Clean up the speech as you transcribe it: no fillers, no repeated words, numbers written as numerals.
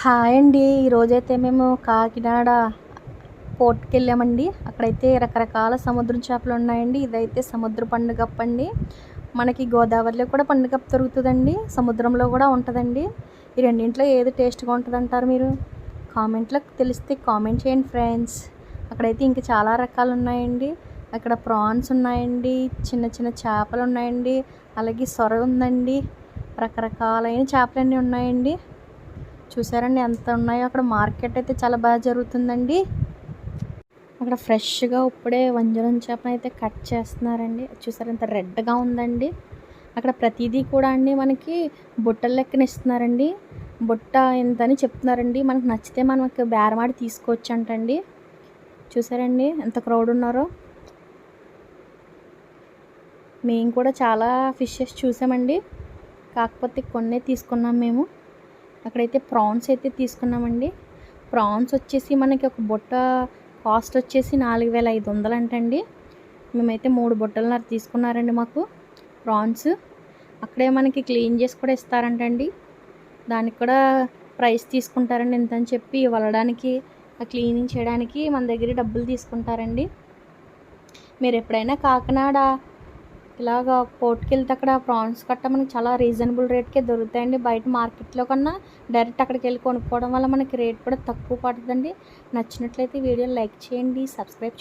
Hi అండి. ఈరోజైతే మేము కాకినాడ పోర్ట్‌కి వెళ్ళామండి. అక్కడైతే రకరకాల సముద్రం చేపలు ఉన్నాయండి. ఇదైతే సముద్ర పండుగప్పండి. మనకి గోదావరిలో కూడా పండుగప్ప దొరుకుతుందండి, సముద్రంలో కూడా ఉంటుందండి. ఈ రెండింటిలో ఏది టేస్ట్గా ఉంటుందంటారు మీరు? కామెంట్లో తెలిస్తే కామెంట్ చేయండి ఫ్రెండ్స్. అక్కడైతే ఇంకా చాలా రకాలు ఉన్నాయండి. అక్కడ ప్రాన్స్ ఉన్నాయండి, చిన్న చిన్న చేపలు ఉన్నాయండి, అలాగే సొర ఉందండి, రకరకాలైన చేపలన్నీ ఉన్నాయండి. చూసారండి ఎంత ఉన్నాయో. అక్కడ మార్కెట్ అయితే చాలా బాగా జరుగుతుందండి. అక్కడ ఫ్రెష్గా ఇప్పుడే వంజరం చేపను అయితే కట్ చేస్తున్నారండి. చూసారు ఎంత రెడ్గా ఉందండి. అక్కడ ప్రతిదీ కూడా అండి మనకి బుట్టల లెక్కన ఇస్తున్నారండి. బుట్ట ఎంతని చెప్తున్నారండి. మనకు నచ్చితే మనకి బేరమాడి తీసుకోవచ్చు అంటండి. చూసారండి ఎంత క్రౌడ్ ఉన్నారో. మేము కూడా చాలా ఫిషెస్ చూసామండి, కాకపోతే కొన్నే తీసుకున్నాం మేము. అక్కడైతే ప్రాన్స్ అయితే తీసుకున్నామండి. ప్రాన్స్ వచ్చేసి మనకి ఒక బుట్ట కాస్ట్ వచ్చేసి 4500 అంటండి. మేమైతే 3 బుట్టలన్నర తీసుకున్నారండి మాకు ప్రాన్స్. అక్కడే మనకి క్లీన్ చేసి కూడా ఇస్తారంటండి. దానికి కూడా ప్రైస్ తీసుకుంటారండి, ఎంత అని చెప్పి వలడానికి, క్లీనింగ్ చేయడానికి మన దగ్గర డబ్బులు తీసుకుంటారండి. మీరు ఎప్పుడైనా కాకినాడ ఇలాగా పోర్ట్కి వెళ్తే అక్కడ ప్రాన్స్ కట్ట మనకి చాలా రీజనబుల్ రేట్కే దొరుకుతాయండి. బయట మార్కెట్లో కన్నా డైరెక్ట్ అక్కడికి వెళ్ళి కొనుక్కోవడం వల్ల మనకి రేట్ కూడా తక్కువ పడుతుందండి. నచ్చినట్లయితే వీడియోని లైక్ చేయండి, సబ్స్క్రైబ్